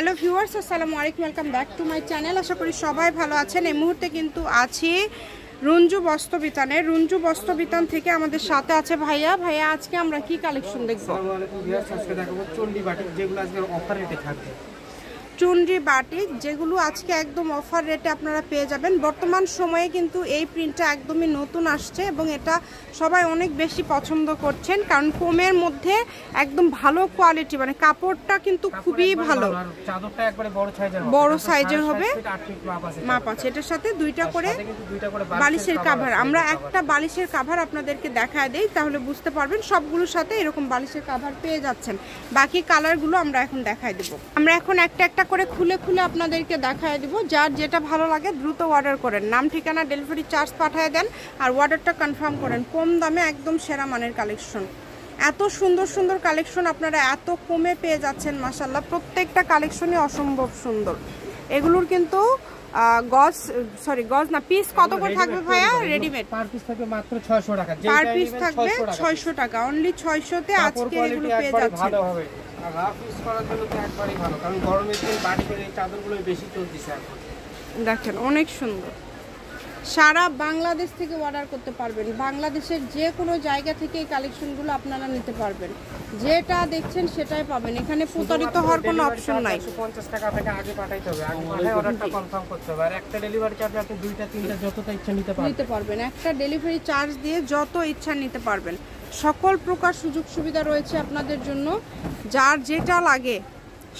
Hello viewers, আসসালামু আলাইকুম, welcome back to my channel. আশা করি সবাই ভালো আছেন। এই মুহূর্তে কিন্তু আছি রঞ্জু বস্ত্রবিতানে। রঞ্জু বস্ত্রবিতান থেকে আমাদের সাথে আছে ভাইয়া। ভাইয়া, আজকে আমরা কি কালেকশন দেখব? আসসালামু আলাইকুম ভিউয়ার্স, আজকে দেখাবো চন্ডী বাটিক, যেগুলো আজকে অফার রেটে থাকবে। চন্ডী বাটিক যেগুলো আজকে একদম অফার রেটে আপনারা পেয়ে যাবেন। বর্তমান সময়ে কিন্তু এই প্রিন্টটা একদমই নতুন আসছে এবং এটা সবাই অনেক বেশি পছন্দ করছেন, কারণ কমের মধ্যে একদম ভালো কোয়ালিটি, মানে কাপড়টা কিন্তু খুবই ভালো। চাদরটা একবারে বড় সাইজের হবে, মাপ আছে। এটার সাথে দুইটা করে বালিশের কভার। আমরা একটা বালিশের কভার আপনাদেরকে দেখায় দেই, তাহলে বুঝতে পারবেন। সবগুলোর সাথে এরকম বালিশের কভার পেয়ে যাচ্ছেন। বাকি কালারগুলো আমরা এখন দেখায় দেব। আমরা এখন একটা একটা করে খুলে খুলে আপনাদেরকে দেখায় দিব। যার যেটা ভালো লাগে দ্রুত অর্ডার করেন, নাম ঠিকানা ডেলিভারি চার্জ পাঠিয়ে দেন আর অর্ডারটা কনফার্ম করেন। কম দামে একদম সেরা মানের কালেকশন। এত সুন্দর সুন্দর কালেকশন আপনারা এত কমে পেয়ে যাচ্ছেন, মাশাআল্লাহ। প্রত্যেকটা কালেকশনই অসম্ভব সুন্দর। এগুলোর কিন্তু গজ না, পিস কত করে থাকবে ভাইয়া? রেডিমেড পার পিস থাকবে মাত্র 600 টাকা। পার পিস থাকবে 600 টাকা, অনলি 600 তে আজকে এগুলো পেয়ে যাচ্ছেন। ভালো হবে আর রাফ ইউজ করার জন্য তো একবারই ভালো, কারণ গরমের দিনে বাটিকের এই চাদরগুলো বেশি চলতেছে এখন। দেখেন অনেক সুন্দর। সারা বাংলাদেশ থেকে অর্ডার করতে পারবেন। বাংলাদেশের যে কোনো জায়গা থেকে এই কালেকশনগুলো আপনারা নিতে পারবেন। যেটা দেখছেন সেটাই পাবেন, এখানে প্রতারিত হওয়ার কোনো অপশন নাই। 150 টাকা থেকে আগে পাঠাইতে হবে, আগে পাঠায় অর্ডারটা কনফার্ম করতে হবে। আর একটা ডেলিভারি চার্জ আপনি দুইটা তিনটা যতটা ইচ্ছা নিতে পারবেন। একটা ডেলিভারি চার্জ দিয়ে যত ইচ্ছা নিতে পারবেন। সকল প্রকার সুযোগ সুবিধা রয়েছে আপনাদের জন্য। যার যেটা লাগে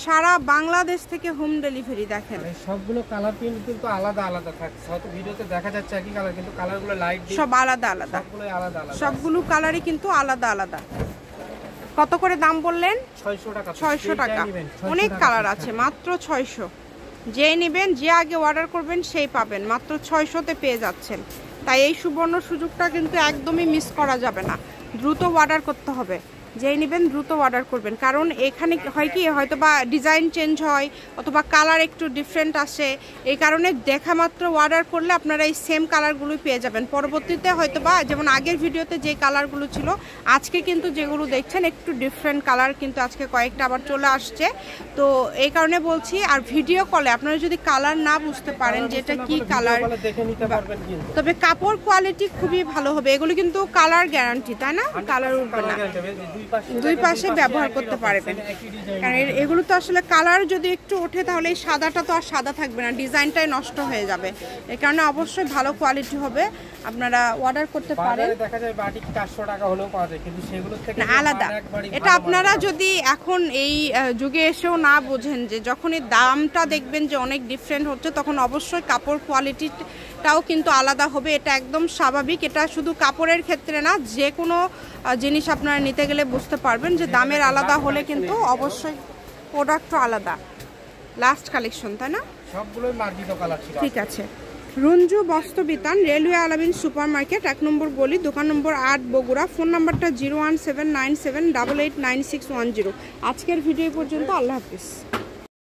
সারা বাংলাদেশ থেকে হোম ডেলিভারি। দেখেন সবগুলো কালার প্রিন্ট কিন্তু আলাদা আলাদা থাকছে, হয়তো ভিডিওতে দেখা যাচ্ছে একই কালার, কিন্তু কালারগুলো লাইট সব আলাদা আলাদা, সবগুলো আলাদা আলাদা, সবগুলো কালারই কিন্তু আলাদা আলাদা। কত করে দাম বললেন? 600 টাকা। 600 টাকা। অনেক কালার আছে, মাত্র 600। যেই নেবেন, যে আগে অর্ডার করবেন সেই পাবেন। মাত্র 600-তে পেয়ে যাচ্ছেন। তাই এই সুবর্ণ সুযোগটা কিন্তু একদমই মিস করা যাবে না। দ্রুত অর্ডার করতে হবে। যেই নেবেন দ্রুত অর্ডার করবেন, কারণ এখানে হয় কি, হয়তো বা ডিজাইন চেঞ্জ হয় অথবা কালার একটু ডিফারেন্ট আসে। এই কারণে দেখা মাত্র অর্ডার করলে আপনারা এই সেম কালারগুলোই পেয়ে যাবেন। পরবর্তীতে হয়তো বা, যেমন আগের ভিডিওতে যে কালারগুলো ছিল, আজকে কিন্তু যেগুলো দেখছেন একটু ডিফারেন্ট কালার কিন্তু আজকে কয়েকটা আবার চলে আসছে। তো এই কারণে বলছি। আর ভিডিও কলে আপনারা যদি কালার না বুঝতে পারেন যে এটা কি কালার, তবে কাপড় কোয়ালিটি খুবই ভালো হবে। এগুলো কিন্তু কালার গ্যারান্টি, তাই না? কালার উঠবে না, দুই পাশে ব্যবহার করতে পারবেন। কারণ এগুলো তো আসলে কালার যদি একটু ওঠে তাহলে এই সাদাটা তো আর সাদা থাকবে না, ডিজাইনটাই নষ্ট হয়ে যাবে। এই কারণে অবশ্যই ভালো কোয়ালিটি হবে, আপনারা অর্ডার করতে পারেন। দেখা যায় বাটিক 400 টাকা হলেও পাওয়া যায়, কিন্তু সেগুলো থেকে আলাদা। এটা আপনারা যদি এখন এই যুগে এসেও না বোঝেন, যে যখনই দামটা দেখবেন যে অনেক ডিফারেন্ট হচ্ছে, তখন অবশ্যই কাপড় কোয়ালিটিটাও কিন্তু আলাদা হবে। এটা একদম স্বাভাবিক। এটা শুধু কাপড়ের ক্ষেত্রে না, যে কোনো জিনিস আপনারা নিতে গেলে বুঝতে পারবেন যে দামের আলাদা হলে কিন্তু অবশ্যই প্রোডাক্টও আলাদা। লাস্ট কালেকশন, তাই না? সবগুলোই মার্জিত কালার ছিল। ঠিক আছে। রঞ্জু বস্ত্রবিতান, রেলওয়ে আলামিন সুপার মার্কেট, 1 নম্বর গলি, দোকান নম্বর 8, বগুড়া। ফোন নাম্বারটা 01797889610। আজকের ভিডিও পর্যন্ত। আল্লাহ হাফিজ।